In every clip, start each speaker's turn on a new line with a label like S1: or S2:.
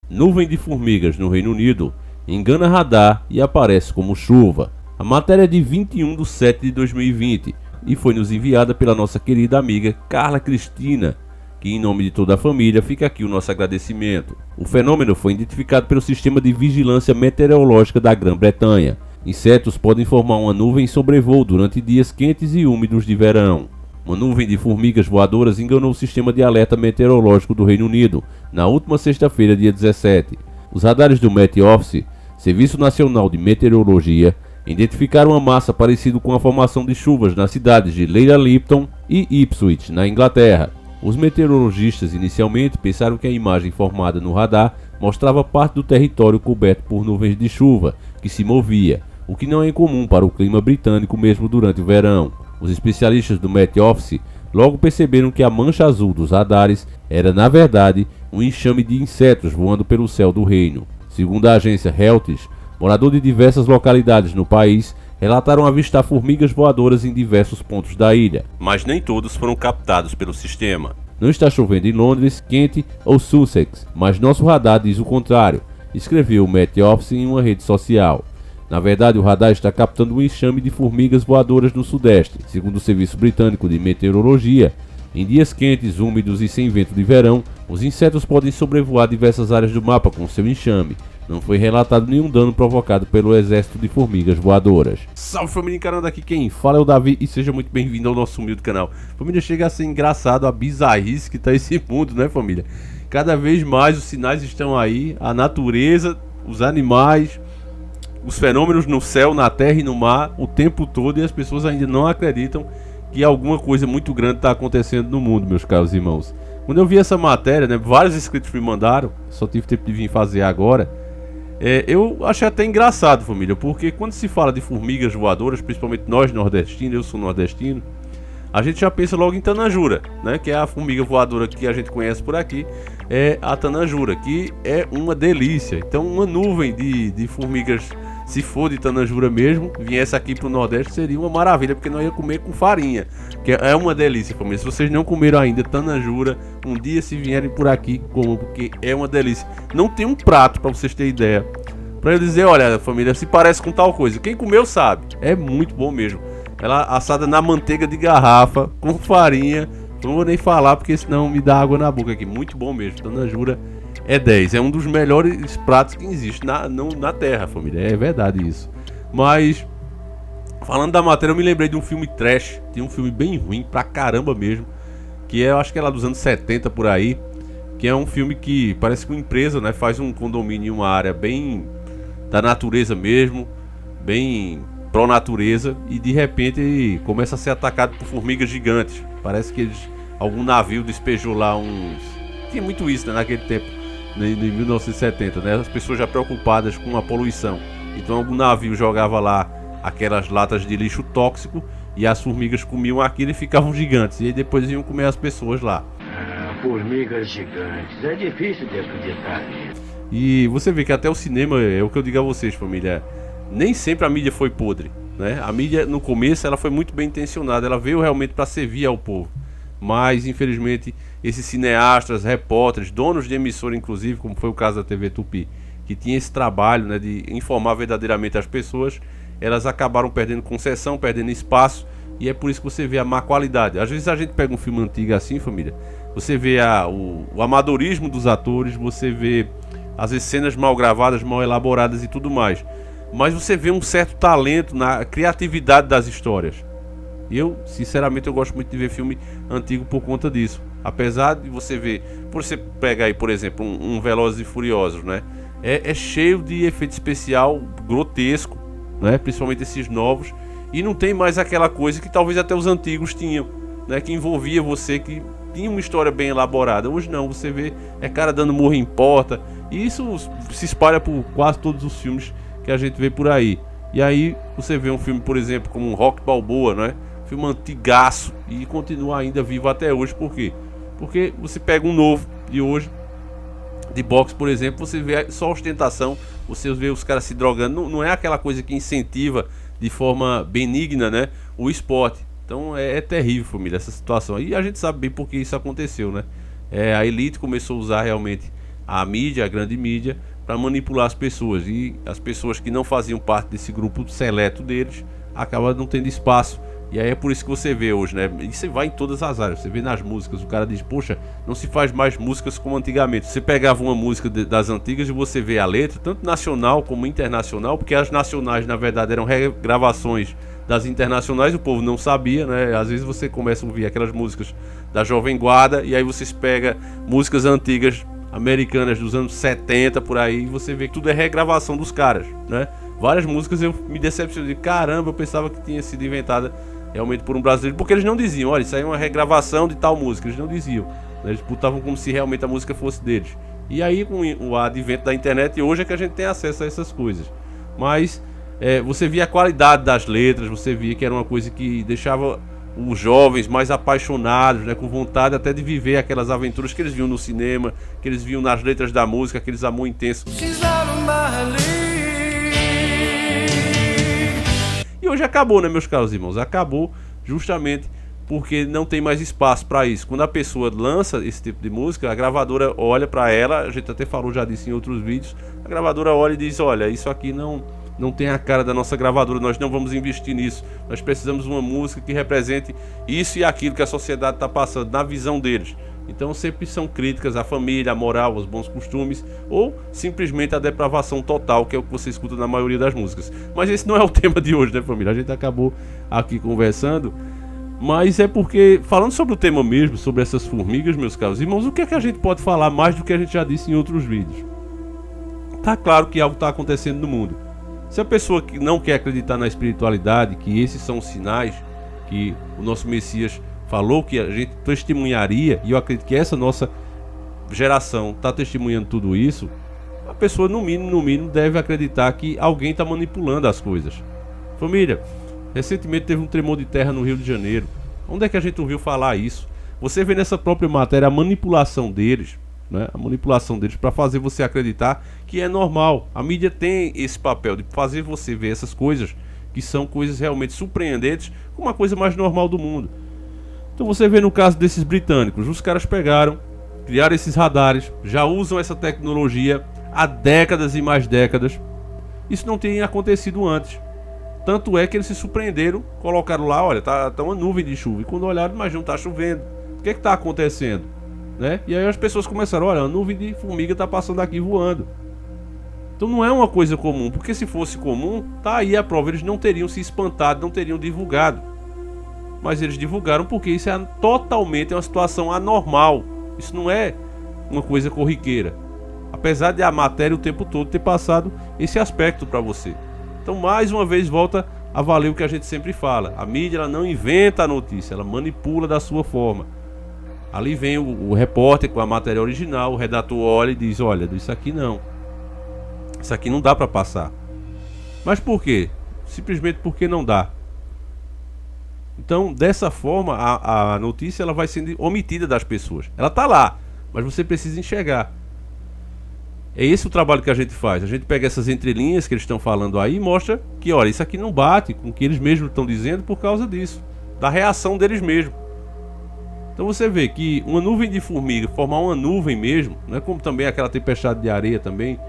S1: Nuvem de formigas no Reino Unido engana radar e aparece como chuva. A matéria é de 21/7/2020 e foi nos enviada pela nossa querida amiga Carla Cristina, que em nome de toda a família fica aqui o nosso agradecimento. O fenômeno foi identificado pelo Sistema de Vigilância Meteorológica da Grã-Bretanha. Insetos podem formar uma nuvem em sobrevoo durante dias quentes e úmidos de verão. Uma nuvem de formigas voadoras enganou o sistema de alerta meteorológico do Reino Unido na última sexta-feira, dia 17. Os radares do Met Office, Serviço Nacional de Meteorologia, identificaram uma massa parecida com a formação de chuvas nas cidades de Leila Lipton e Ipswich, na Inglaterra. Os meteorologistas inicialmente pensaram que a imagem formada no radar mostrava parte do território coberto por nuvens de chuva que se movia, o que não é incomum para o clima britânico mesmo durante o verão. Os especialistas do Met Office logo perceberam que a mancha azul dos radares era, na verdade, um enxame de insetos voando pelo céu do reino. Segundo a agência Reuters, moradores de diversas localidades no país relataram avistar formigas voadoras em diversos pontos da ilha, mas nem todos foram captados pelo sistema. Não está chovendo em Londres, Kent ou Sussex, mas nosso radar diz o contrário, escreveu o Met Office em uma rede social. Na verdade, o radar está captando um enxame de formigas voadoras no sudeste. Segundo o Serviço Britânico de Meteorologia, em dias quentes, úmidos e sem vento de verão, os insetos podem sobrevoar diversas áreas do mapa com seu enxame. Não foi relatado nenhum dano provocado pelo exército de formigas voadoras. Salve família encarando, aqui quem fala é o Davi e seja muito bem-vindo ao nosso humilde canal. Família, chega a ser engraçado a bizarrice que tá esse mundo, né família? Cada vez mais os sinais estão aí, a natureza, os animais, os fenômenos no céu, na terra e no mar o tempo todo, e as pessoas ainda não acreditam que alguma coisa muito grande está acontecendo no mundo, meus caros irmãos. Quando eu vi essa matéria, né, vários inscritos me mandaram, só tive tempo de vir fazer agora. Eu achei até engraçado, família, porque quando se fala de formigas voadoras, principalmente nós nordestinos, eu sou nordestino, a gente já pensa logo em tanajura, né, que é a formiga voadora que a gente conhece por aqui, é a tanajura, que é uma delícia. Então uma nuvem de formigas, se for de tanajura mesmo, viesse aqui pro Nordeste, seria uma maravilha, porque nós ia comer com farinha, que é uma delícia, família. Se vocês não comeram ainda tanajura, um dia se vierem por aqui, comam, porque é uma delícia. Não tem um prato, para vocês terem ideia, para eu dizer, olha família, se parece com tal coisa. Quem comeu sabe, é muito bom mesmo. Ela assada na manteiga de garrafa, com farinha, não vou nem falar, porque senão me dá água na boca aqui. Muito bom mesmo, tanajura é 10, é um dos melhores pratos que existe na terra, família, é verdade isso. Mas, falando da matéria, eu me lembrei de um filme trash, tem um filme bem ruim, pra caramba mesmo, que eu acho que é lá dos anos 70 por aí, que é um filme que parece que uma empresa, né, faz um condomínio em uma área bem da natureza mesmo, bem pró-natureza, e de repente começa a ser atacado por formigas gigantes. Parece que algum navio despejou lá uns... Tinha muito isso, né, naquele tempo, em 1970, né? As pessoas já preocupadas com a poluição. Então algum navio jogava lá aquelas latas de lixo tóxico e as formigas comiam aquilo e ficavam gigantes. E aí depois iam comer as pessoas lá.
S2: Formigas gigantes, é difícil de acreditar nisso.
S1: E você vê que até o cinema, é o que eu digo a vocês, família, nem sempre a mídia foi podre, né? A mídia no começo ela foi muito bem intencionada, ela veio realmente para servir ao povo. Mas infelizmente esses cineastas, repórteres, donos de emissora inclusive, como foi o caso da TV Tupi, que tinha esse trabalho, né, de informar verdadeiramente as pessoas, elas acabaram perdendo concessão, perdendo espaço, e é por isso que você vê a má qualidade. Às vezes a gente pega um filme antigo assim, família, você vê o amadorismo dos atores, você vê às vezes cenas mal gravadas, mal elaboradas e tudo mais, mas você vê um certo talento na criatividade das histórias. Eu, sinceramente, eu gosto muito de ver filme antigo por conta disso. Apesar de você ver, por você pegar aí, por exemplo, um Velozes e Furiosos, né? É cheio de efeito especial grotesco, né? Principalmente esses novos. E não tem mais aquela coisa que talvez até os antigos tinham, né? Que envolvia você, que tinha uma história bem elaborada. Hoje não, você vê, é cara dando murro em porta. E isso se espalha por quase todos os filmes que a gente vê por aí. E aí você vê um filme, por exemplo, como um Rock Balboa, né? Filme antigaço e continua ainda vivo até hoje. Por quê? Porque você pega um novo de hoje, de boxe, por exemplo, você vê só ostentação, você vê os caras se drogando, não é aquela coisa que incentiva de forma benigna, né, o esporte. Então é terrível, família, essa situação. E a gente sabe bem por que isso aconteceu, né? A elite começou a usar realmente a mídia, a grande mídia, para manipular as pessoas. E as pessoas que não faziam parte desse grupo seleto deles acabam não tendo espaço. E aí é por isso que você vê hoje, né? E você vai em todas as áreas, você vê nas músicas, o cara diz, poxa, não se faz mais músicas como antigamente. Você pegava uma música das antigas e você vê a letra, tanto nacional como internacional, porque as nacionais na verdade eram regravações das internacionais, o povo não sabia, né? Às vezes você começa a ouvir aquelas músicas da Jovem Guarda e aí vocês pegam músicas antigas americanas dos anos 70 por aí e você vê que tudo é regravação dos caras, né? Várias músicas eu me decepcionei, caramba, eu pensava que tinha sido inventada realmente por um brasileiro, porque eles não diziam, olha, isso aí é uma regravação de tal música, eles não diziam, né? Eles botavam como se realmente a música fosse deles. E aí com o advento da internet hoje é que a gente tem acesso a essas coisas. Mas você via a qualidade das letras, você via que era uma coisa que deixava os jovens mais apaixonados, né, com vontade até de viver aquelas aventuras que eles viam no cinema, que eles viam nas letras da música, aqueles amor intenso. E hoje acabou, né, meus caros irmãos? Acabou justamente porque não tem mais espaço para isso. Quando a pessoa lança esse tipo de música, a gravadora olha para ela, a gente até falou já disso em outros vídeos, a gravadora olha e diz, olha, isso aqui não tem a cara da nossa gravadora, nós não vamos investir nisso, nós precisamos de uma música que represente isso e aquilo que a sociedade está passando, na visão deles. Então sempre são críticas à família, à moral, aos bons costumes, ou simplesmente à depravação total, que é o que você escuta na maioria das músicas. Mas esse não é o tema de hoje, né, família? A gente acabou aqui conversando, mas é porque, falando sobre o tema mesmo, sobre essas formigas, meus caros irmãos, o que é que a gente pode falar mais do que a gente já disse em outros vídeos? Tá claro que algo está acontecendo no mundo. Se a pessoa que não quer acreditar na espiritualidade, que esses são os sinais que o nosso Messias falou que a gente testemunharia, e eu acredito que essa nossa geração está testemunhando tudo isso, a pessoa no mínimo deve acreditar que alguém está manipulando as coisas. Família, recentemente teve um tremor de terra no Rio de Janeiro. Onde é que a gente ouviu falar isso? Você vê nessa própria matéria a manipulação deles, né? A manipulação deles para fazer você acreditar que é normal. A mídia tem esse papel de fazer você ver essas coisas que são coisas realmente surpreendentes como uma coisa mais normal do mundo. Então você vê no caso desses britânicos, os caras pegaram, criaram esses radares, já usam essa tecnologia há décadas e mais décadas. Isso não tinha acontecido antes. Tanto é que eles se surpreenderam, colocaram lá, olha, tá uma nuvem de chuva. E quando olharam, mas não tá chovendo. O que é que tá acontecendo? Né? E aí as pessoas começaram, olha, a nuvem de formiga tá passando aqui voando. Então não é uma coisa comum, porque se fosse comum, tá aí a prova, eles não teriam se espantado, não teriam divulgado. Mas eles divulgaram porque isso é totalmente uma situação anormal. Isso não é uma coisa corriqueira. Apesar de a matéria o tempo todo ter passado esse aspecto para você. Então mais uma vez volta a valer o que a gente sempre fala. A mídia ela não inventa a notícia, ela manipula da sua forma. Ali vem o repórter com a matéria original, o redator olha e diz, olha, isso aqui não. Isso aqui não dá para passar. Mas por quê? Simplesmente porque não dá. Então, dessa forma, a notícia ela vai sendo omitida das pessoas. Ela está lá, mas você precisa enxergar. É esse o trabalho que a gente faz. A gente pega essas entrelinhas que eles estão falando aí e mostra que, olha, isso aqui não bate com o que eles mesmos estão dizendo por causa disso. Da reação deles mesmos. Então você vê que uma nuvem de formiga, formar uma nuvem mesmo, não é como também aquela tempestade de areia também,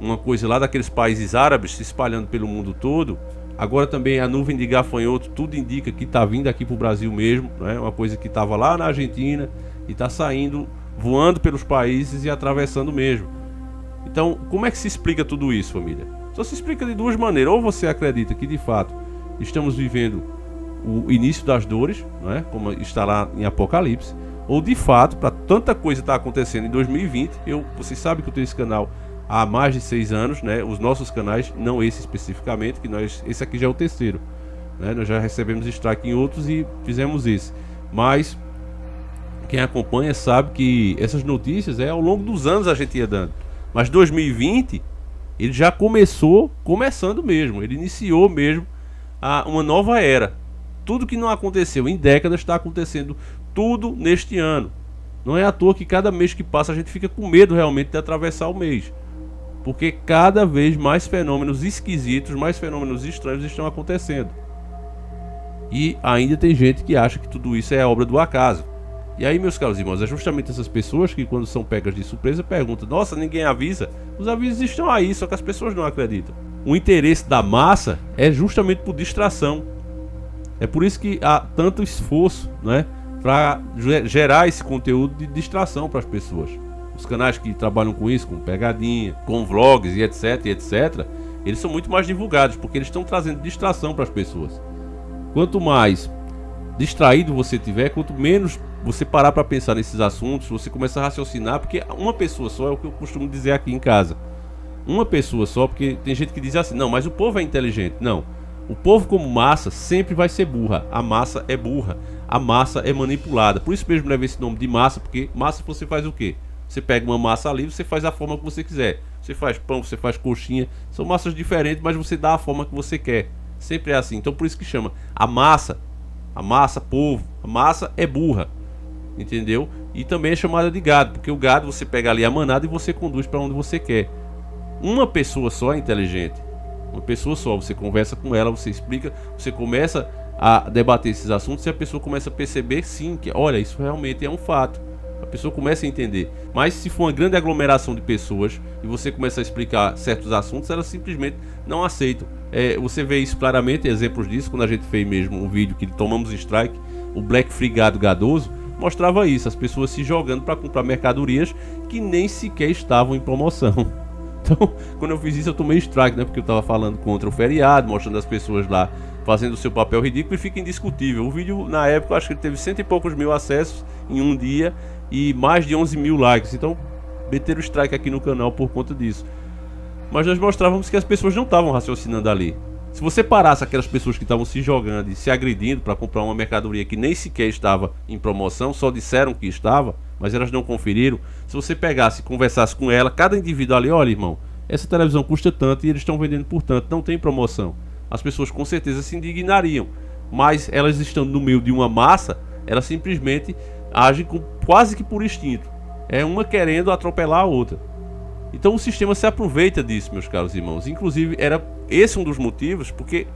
S1: uma coisa lá daqueles países árabes se espalhando pelo mundo todo. Agora também a nuvem de gafanhoto, tudo indica que está vindo aqui para o Brasil mesmo, né? Uma coisa que estava lá na Argentina e está saindo, voando pelos países e atravessando mesmo. Então, como é que se explica tudo isso, família? Só se explica de duas maneiras. Ou você acredita que de fato estamos vivendo o início das dores, né? Como está lá em Apocalipse, ou de fato, para tanta coisa estar acontecendo em 2020, vocês sabem que eu tenho esse canal há mais de 6 anos, né? Os nossos canais, não esse especificamente, que esse aqui já é o terceiro, né? Nós já recebemos strike em outros e fizemos esse. Mas quem acompanha sabe que essas notícias ao longo dos anos a gente ia dando. Mas 2020 ele já começando mesmo, ele iniciou mesmo uma nova era. Tudo que não aconteceu em décadas está acontecendo tudo neste ano. Não é à toa que cada mês que passa a gente fica com medo realmente de atravessar o mês. Porque cada vez mais fenômenos esquisitos, mais fenômenos estranhos estão acontecendo. E ainda tem gente que acha que tudo isso é obra do acaso. E aí, meus caros irmãos, é justamente essas pessoas que, quando são pegas de surpresa, perguntam: nossa, ninguém avisa? Os avisos estão aí, só que as pessoas não acreditam. O interesse da massa é justamente por distração. É por isso que há tanto esforço, né, para gerar esse conteúdo de distração para as pessoas. Os canais que trabalham com isso, com pegadinha, com vlogs e etc, eles são muito mais divulgados, porque eles estão trazendo distração para as pessoas. Quanto mais distraído você tiver, quanto menos você parar para pensar nesses assuntos, você começa a raciocinar, porque uma pessoa só é o que eu costumo dizer aqui em casa. Uma pessoa só, porque tem gente que diz assim: não, mas o povo é inteligente. Não, o povo como massa sempre vai ser burra. A massa é burra, a massa é manipulada. Por isso mesmo leva esse nome de massa, porque massa você faz o quê? Você pega uma massa ali, você faz a forma que você quiser. Você faz pão, você faz coxinha, são massas diferentes, mas você dá a forma que você quer. Sempre é assim, então por isso que chama a massa, povo, a massa é burra, entendeu? E também é chamada de gado, porque o gado você pega ali a manada e você conduz para onde você quer. Uma pessoa só é inteligente, uma pessoa só, você conversa com ela, você explica, você começa a debater esses assuntos e a pessoa começa a perceber sim, que olha, isso realmente é um fato. A pessoa começa a entender. Mas se for uma grande aglomeração de pessoas e você começa a explicar certos assuntos, elas simplesmente não aceitam. Você vê isso claramente, exemplos disso, quando a gente fez mesmo um vídeo que tomamos strike, o Black Free Gado Gadoso, mostrava isso, as pessoas se jogando para comprar mercadorias que nem sequer estavam em promoção. Então, quando eu fiz isso, eu tomei strike, né? Porque eu estava falando contra o feriado, mostrando as pessoas lá fazendo o seu papel ridículo, e fica indiscutível. O vídeo, na época, eu acho que ele teve 100 e poucos mil acessos em um dia e mais de 11 mil likes. Então, meteram o strike aqui no canal por conta disso. Mas nós mostrávamos que as pessoas não estavam raciocinando ali. Se você parasse aquelas pessoas que estavam se jogando e se agredindo para comprar uma mercadoria que nem sequer estava em promoção, só disseram que estava, mas elas não conferiram. Se você pegasse e conversasse com ela, cada indivíduo ali: olha, irmão, essa televisão custa tanto e eles estão vendendo por tanto, não tem promoção. As pessoas com certeza se indignariam, mas elas estando no meio de uma massa, elas simplesmente agem quase que por instinto. É uma querendo atropelar a outra. Então o sistema se aproveita disso, meus caros irmãos. Inclusive era esse um dos motivos, porque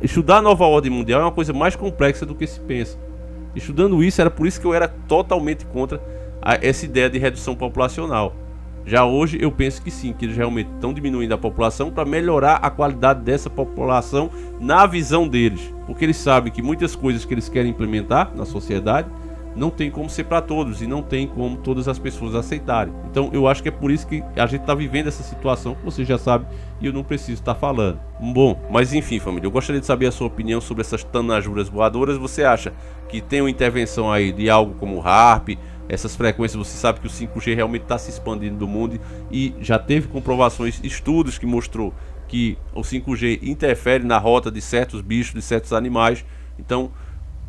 S1: estudar a nova ordem mundial é uma coisa mais complexa do que se pensa. Estudando isso, era por isso que eu era totalmente contra essa ideia de redução populacional. Já hoje eu penso que sim, que eles realmente estão diminuindo a população para melhorar a qualidade dessa população na visão deles. Porque eles sabem que muitas coisas que eles querem implementar na sociedade não tem como ser para todos e não tem como todas as pessoas aceitarem. Então eu acho que é por isso que a gente está vivendo essa situação, que você já sabe, e eu não preciso estar falando. Bom, mas enfim, família, eu gostaria de saber a sua opinião sobre essas tanajuras voadoras. Você acha que tem uma intervenção aí de algo como o HAARP, essas frequências? Você sabe que o 5G realmente está se expandindo no mundo e já teve comprovações, estudos que mostrou que o 5G interfere na rota de certos bichos, de certos animais. Então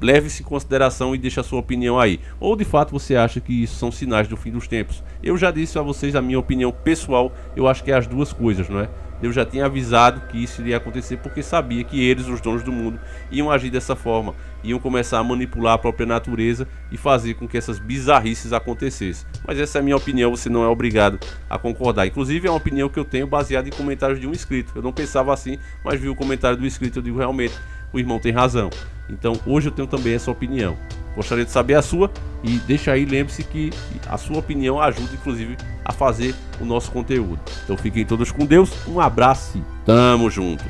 S1: leve-se em consideração e deixe a sua opinião aí. Ou de fato você acha que isso são sinais do fim dos tempos? Eu já disse a vocês a minha opinião pessoal, eu acho que é as duas coisas, não é? Eu já tinha avisado que isso iria acontecer porque sabia que eles, os donos do mundo, iam agir dessa forma, iam começar a manipular a própria natureza e fazer com que essas bizarrices acontecessem. Mas essa é a minha opinião, você não é obrigado a concordar. Inclusive é uma opinião que eu tenho baseada em comentários de um inscrito. Eu não pensava assim, mas vi o comentário do inscrito e eu digo: realmente, o irmão tem razão. Então hoje eu tenho também essa opinião. Gostaria de saber a sua e deixa aí, lembre-se que a sua opinião ajuda inclusive a fazer o nosso conteúdo. Então fiquem todos com Deus, um abraço e tamo junto.